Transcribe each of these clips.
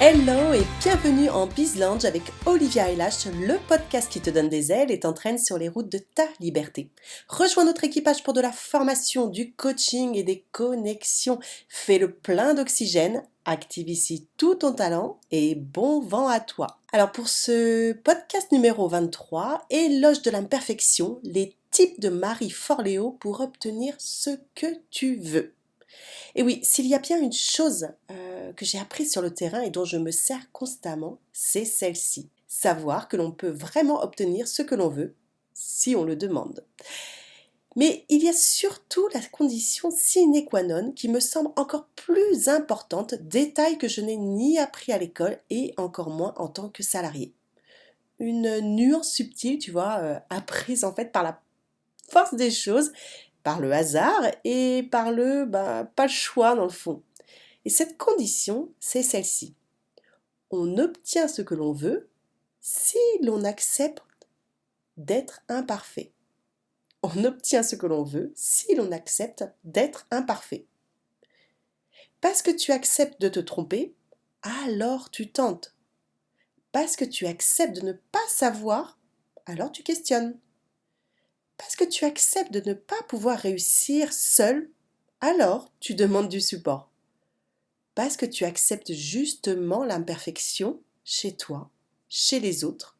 Hello et bienvenue en BizLounge avec Olivia Eylash, le podcast qui te donne des ailes et t'entraîne sur les routes de ta liberté. Rejoins notre équipage pour de la formation, du coaching et des connexions. Fais le plein d'oxygène, active ici tout ton talent et bon vent à toi. Alors pour ce podcast numéro 23, éloge de l'imperfection, les types de Marie Forleo pour obtenir ce que tu veux. Et oui, s'il y a bien une chose que j'ai apprise sur le terrain et dont je me sers constamment, c'est celle-ci. Savoir que l'on peut vraiment obtenir ce que l'on veut, si on le demande. Mais il y a surtout la condition sine qua non qui me semble encore plus importante, détail que je n'ai ni appris à l'école et encore moins en tant que salarié. Une nuance subtile, tu vois, apprise en fait par la force des choses, par le hasard et par pas le choix dans le fond. Et cette condition, c'est celle-ci. On obtient ce que l'on veut si l'on accepte d'être imparfait. On obtient ce que l'on veut si l'on accepte d'être imparfait. Parce que tu acceptes de te tromper, alors tu tentes. Parce que tu acceptes de ne pas savoir, alors tu questionnes. Parce que tu acceptes de ne pas pouvoir réussir seul, alors tu demandes du support. Parce que tu acceptes justement l'imperfection chez toi, chez les autres,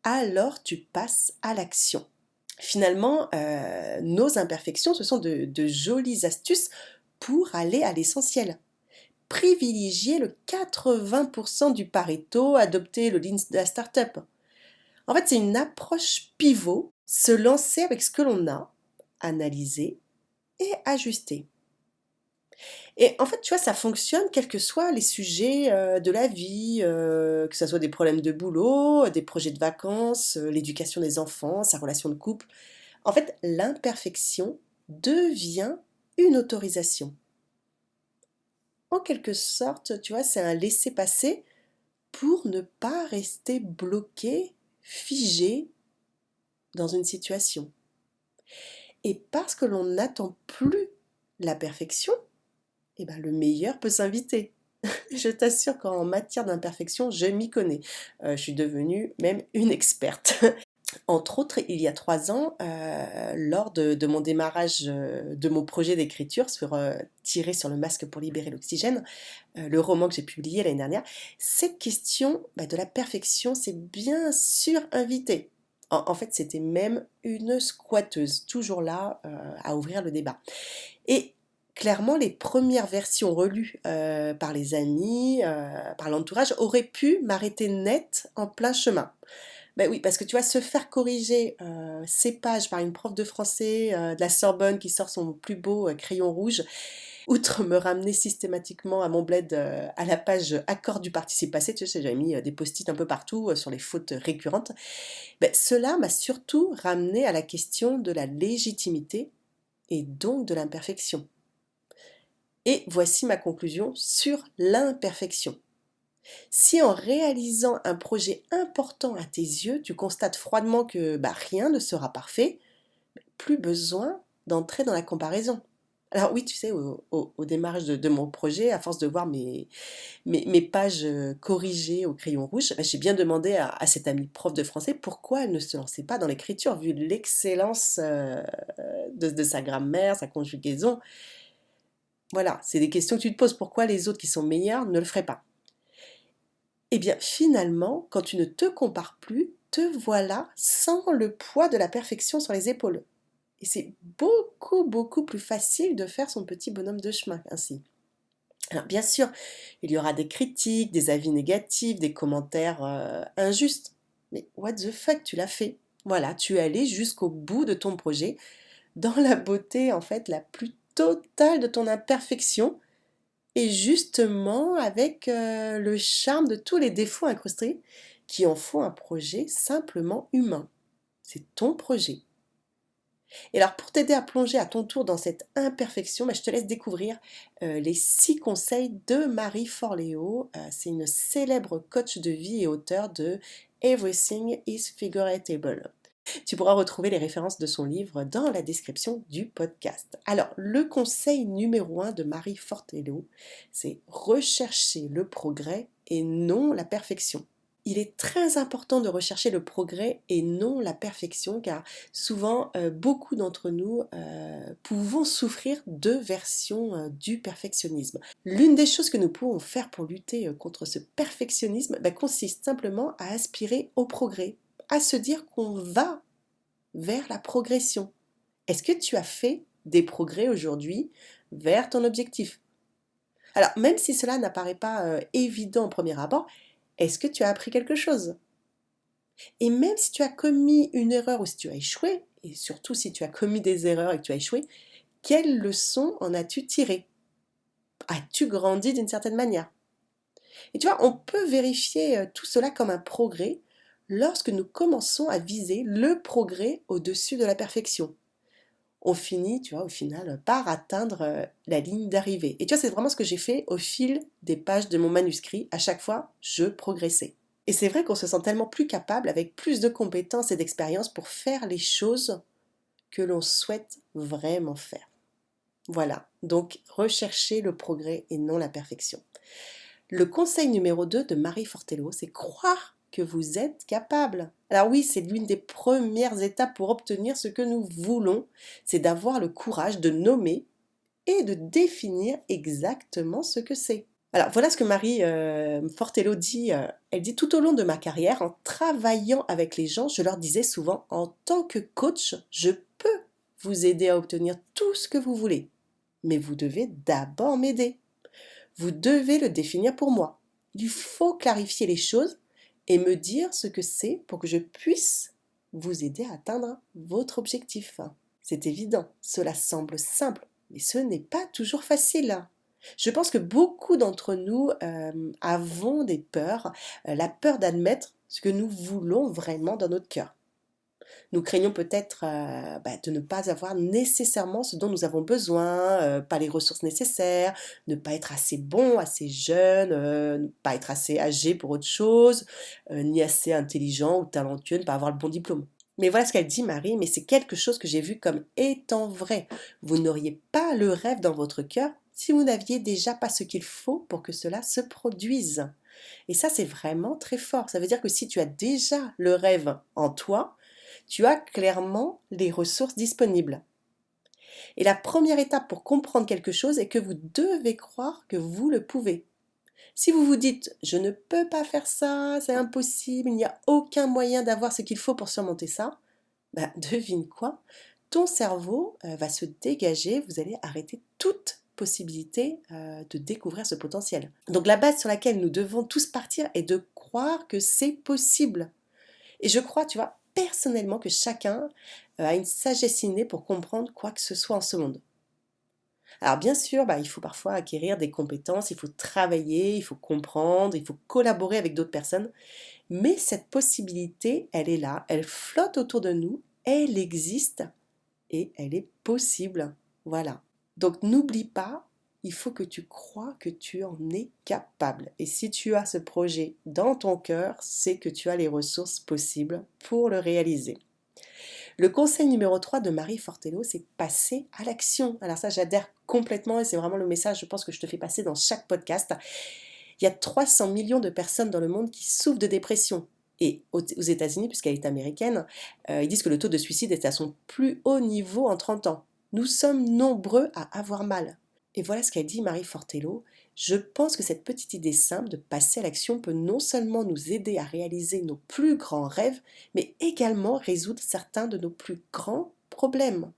alors tu passes à l'action. Finalement, nos imperfections, ce sont de jolies astuces pour aller à l'essentiel. Privilégier le 80% du Pareto, adopter le Lean de la startup. En fait, c'est une approche pivot, se lancer avec ce que l'on a, analyser et ajuster. Et en fait, tu vois, ça fonctionne quels que soient les sujets de la vie, que ce soit des problèmes de boulot, des projets de vacances, l'éducation des enfants, sa relation de couple. En fait, l'imperfection devient une autorisation. En quelque sorte, tu vois, c'est un laisser-passer pour ne pas rester bloqué, figé dans une situation. Et parce que l'on n'attend plus la perfection, eh ben, le meilleur peut s'inviter. Je t'assure qu'en matière d'imperfection, je m'y connais. Je suis devenue même une experte. Entre autres, il y a 3 ans, lors de mon démarrage de mon projet d'écriture tiré sur le masque pour libérer l'oxygène, le roman que j'ai publié l'année dernière, cette question de la perfection s'est bien sûr invitée. En fait, c'était même une squatteuse, toujours là à ouvrir le débat. Et clairement, les premières versions relues par les amis, par l'entourage, auraient pu m'arrêter net en plein chemin. Ben oui, parce que tu vois, se faire corriger ces pages par une prof de français de la Sorbonne qui sort son plus beau crayon rouge, outre me ramener systématiquement à mon bled à la page accord du participe passé, tu sais, j'avais mis des post-it un peu partout sur les fautes récurrentes, ben, cela m'a surtout ramené à la question de la légitimité et donc de l'imperfection. Et voici ma conclusion sur l'imperfection. Si en réalisant un projet important à tes yeux, tu constates froidement que rien ne sera parfait, plus besoin d'entrer dans la comparaison. Alors oui, tu sais, au démarrage de mon projet, à force de voir mes pages corrigées au crayon rouge, j'ai bien demandé à cette amie prof de français pourquoi elle ne se lançait pas dans l'écriture, vu l'excellence de sa grammaire, sa conjugaison. Voilà, c'est des questions que tu te poses. Pourquoi les autres qui sont meilleurs ne le feraient pas? Eh bien, finalement, quand tu ne te compares plus, te voilà sans le poids de la perfection sur les épaules. Et c'est beaucoup, beaucoup plus facile de faire son petit bonhomme de chemin ainsi. Alors, bien sûr, il y aura des critiques, des avis négatifs, des commentaires injustes. Mais what the fuck, tu l'as fait. Voilà, tu es allé jusqu'au bout de ton projet, dans la beauté en fait la plus totale de ton imperfection, et justement avec le charme de tous les défauts incrustés qui en font un projet simplement humain. C'est ton projet. Et alors pour t'aider à plonger à ton tour dans cette imperfection, je te laisse découvrir les 6 conseils de Marie Forleo. C'est une célèbre coach de vie et auteure de Everything is Figureable. Tu pourras retrouver les références de son livre dans la description du podcast. Alors, le conseil numéro 1 de Marie Forleo, c'est rechercher le progrès et non la perfection. Il est très important de rechercher le progrès et non la perfection car souvent beaucoup d'entre nous pouvons souffrir de versions du perfectionnisme. L'une des choses que nous pouvons faire pour lutter contre ce perfectionnisme consiste simplement à aspirer au progrès, à se dire qu'on va vers la progression. Est-ce que tu as fait des progrès aujourd'hui vers ton objectif? Alors, même si cela n'apparaît pas évident au premier abord, est-ce que tu as appris quelque chose? Et même si tu as commis une erreur ou si tu as échoué, et surtout si tu as commis des erreurs et que tu as échoué, quelles leçons en as-tu tirées? As-tu grandi d'une certaine manière? Et tu vois, on peut vérifier tout cela comme un progrès lorsque nous commençons à viser le progrès au-dessus de la perfection. On finit, tu vois, au final, par atteindre la ligne d'arrivée. Et tu vois, c'est vraiment ce que j'ai fait au fil des pages de mon manuscrit. À chaque fois, je progressais. Et c'est vrai qu'on se sent tellement plus capable, avec plus de compétences et d'expérience pour faire les choses que l'on souhaite vraiment faire. Voilà, donc rechercher le progrès et non la perfection. Le conseil numéro 2 de Marie Fortello, c'est croire que vous êtes capable. Alors oui, c'est l'une des premières étapes pour obtenir ce que nous voulons, c'est d'avoir le courage de nommer et de définir exactement ce que c'est. Alors voilà ce que Marie Fortello dit. Elle dit: tout au long de ma carrière, en travaillant avec les gens, je leur disais souvent, en tant que coach, je peux vous aider à obtenir tout ce que vous voulez. Mais vous devez d'abord m'aider. Vous devez le définir pour moi. Il faut clarifier les choses et me dire ce que c'est pour que je puisse vous aider à atteindre votre objectif. C'est évident, cela semble simple, mais ce n'est pas toujours facile. Je pense que beaucoup d'entre nous avons des peurs, la peur d'admettre ce que nous voulons vraiment dans notre cœur. Nous craignons peut-être de ne pas avoir nécessairement ce dont nous avons besoin, pas les ressources nécessaires, ne pas être assez bon, assez jeune, ne pas être assez âgé pour autre chose, ni assez intelligent ou talentueux, ne pas avoir le bon diplôme. Mais voilà ce qu'elle dit, Marie, mais c'est quelque chose que j'ai vu comme étant vrai. Vous n'auriez pas le rêve dans votre cœur si vous n'aviez déjà pas ce qu'il faut pour que cela se produise. Et ça, c'est vraiment très fort. Ça veut dire que si tu as déjà le rêve en toi, tu as clairement les ressources disponibles. Et la première étape pour comprendre quelque chose est que vous devez croire que vous le pouvez. Si vous vous dites « je ne peux pas faire ça, c'est impossible, il n'y a aucun moyen d'avoir ce qu'il faut pour surmonter ça », devine quoi? Ton cerveau va se dégager, vous allez arrêter toute possibilité de découvrir ce potentiel. Donc la base sur laquelle nous devons tous partir est de croire que c'est possible. Et je crois, tu vois, personnellement que chacun a une sagesse innée pour comprendre quoi que ce soit en ce monde. Alors bien sûr, il faut parfois acquérir des compétences, il faut travailler, il faut comprendre, il faut collaborer avec d'autres personnes, mais cette possibilité, elle est là, elle flotte autour de nous, elle existe et elle est possible. Voilà. Donc n'oublie pas, il faut que tu crois que tu en es capable. Et si tu as ce projet dans ton cœur, c'est que tu as les ressources possibles pour le réaliser. Le conseil numéro 3 de Marie Fortello, c'est passer à l'action. Alors ça, j'adhère complètement et c'est vraiment le message, je pense, que je te fais passer dans chaque podcast. Il y a 300 millions de personnes dans le monde qui souffrent de dépression. Et aux États-Unis, puisqu'elle est américaine, ils disent que le taux de suicide est à son plus haut niveau en 30 ans. Nous sommes nombreux à avoir mal. Et voilà ce qu'a dit Marie Fortello. Je pense que cette petite idée simple de passer à l'action peut non seulement nous aider à réaliser nos plus grands rêves, mais également résoudre certains de nos plus grands problèmes.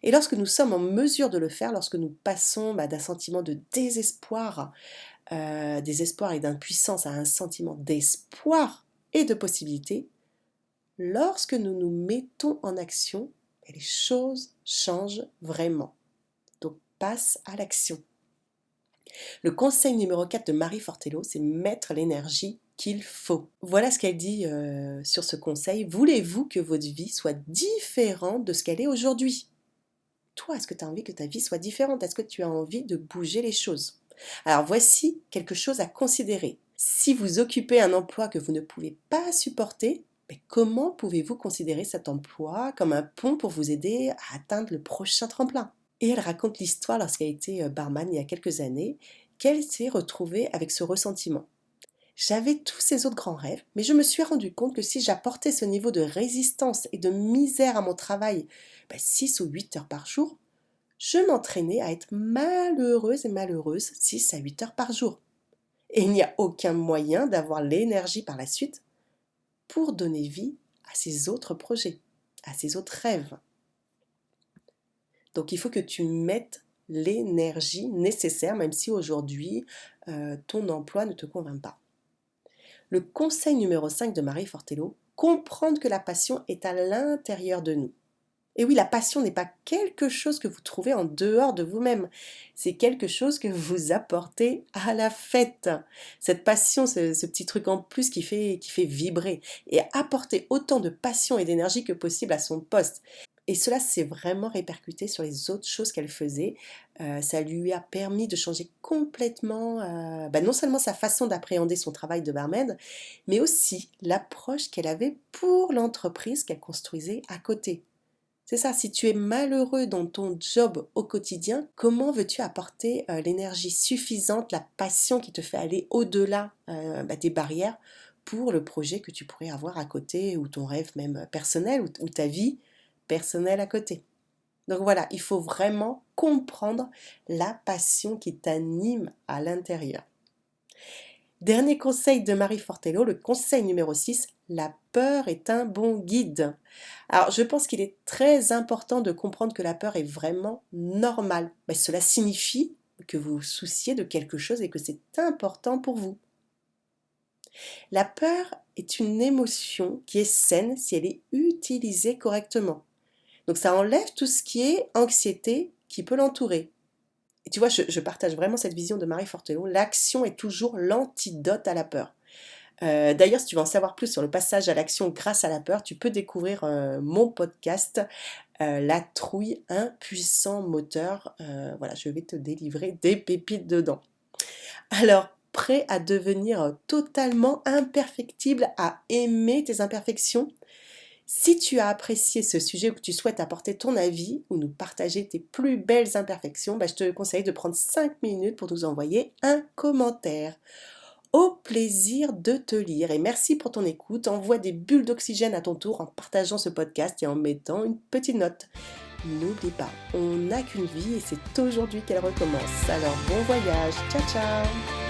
Et lorsque nous sommes en mesure de le faire, lorsque nous passons d'un sentiment de désespoir et d'impuissance à un sentiment d'espoir et de possibilité, lorsque nous nous mettons en action, les choses changent vraiment. Donc passe à l'action. Le conseil numéro 4 de Marie Fortello, c'est mettre l'énergie qu'il faut. Voilà ce qu'elle dit sur ce conseil. Voulez-vous que votre vie soit différente de ce qu'elle est aujourd'hui? Toi, est-ce que tu as envie que ta vie soit différente? Est-ce que tu as envie de bouger les choses? Alors voici quelque chose à considérer. Si vous occupez un emploi que vous ne pouvez pas supporter, comment pouvez-vous considérer cet emploi comme un pont pour vous aider à atteindre le prochain tremplin? Et elle raconte l'histoire lorsqu'elle a été barman il y a quelques années, qu'elle s'est retrouvée avec ce ressentiment. J'avais tous ces autres grands rêves, mais je me suis rendu compte que si j'apportais ce niveau de résistance et de misère à mon travail 6 ou 8 heures par jour, je m'entraînais à être malheureuse et malheureuse 6 à 8 heures par jour. Et il n'y a aucun moyen d'avoir l'énergie par la suite pour donner vie à ces autres projets, à ces autres rêves. Donc il faut que tu mettes l'énergie nécessaire, même si aujourd'hui ton emploi ne te convainc pas. Le conseil numéro 5 de Marie Fortello, comprendre que la passion est à l'intérieur de nous. Et oui, la passion n'est pas quelque chose que vous trouvez en dehors de vous-même, c'est quelque chose que vous apportez à la fête. Cette passion, ce petit truc en plus qui fait vibrer et apporter autant de passion et d'énergie que possible à son poste. Et cela s'est vraiment répercuté sur les autres choses qu'elle faisait. Ça lui a permis de changer complètement, non seulement sa façon d'appréhender son travail de barmaid, mais aussi l'approche qu'elle avait pour l'entreprise qu'elle construisait à côté. C'est ça, si tu es malheureux dans ton job au quotidien, comment veux-tu apporter l'énergie suffisante, la passion qui te fait aller au-delà des barrières pour le projet que tu pourrais avoir à côté ou ton rêve même personnel ou ta vie personnelle à côté. Donc voilà, il faut vraiment comprendre la passion qui t'anime à l'intérieur. Dernier conseil de Marie Fortello, le conseil numéro 6, la peur est un bon guide. Alors je pense qu'il est très important de comprendre que la peur est vraiment normale. Cela signifie que vous vous souciez de quelque chose et que c'est important pour vous. La peur est une émotion qui est saine si elle est utilisée correctement. Donc ça enlève tout ce qui est anxiété qui peut l'entourer. Et tu vois, je partage vraiment cette vision de Marie Fortello. L'action est toujours l'antidote à la peur. D'ailleurs, si tu veux en savoir plus sur le passage à l'action grâce à la peur, tu peux découvrir mon podcast La trouille, un puissant moteur. Voilà, je vais te délivrer des pépites dedans. Alors, prêt à devenir totalement imperfectible, à aimer tes imperfections ? Si tu as apprécié ce sujet ou que tu souhaites apporter ton avis ou nous partager tes plus belles imperfections, je te conseille de prendre 5 minutes pour nous envoyer un commentaire. Au plaisir de te lire et merci pour ton écoute. Envoie des bulles d'oxygène à ton tour en partageant ce podcast et en mettant une petite note. N'oublie pas, on n'a qu'une vie et c'est aujourd'hui qu'elle recommence. Alors bon voyage, ciao ciao!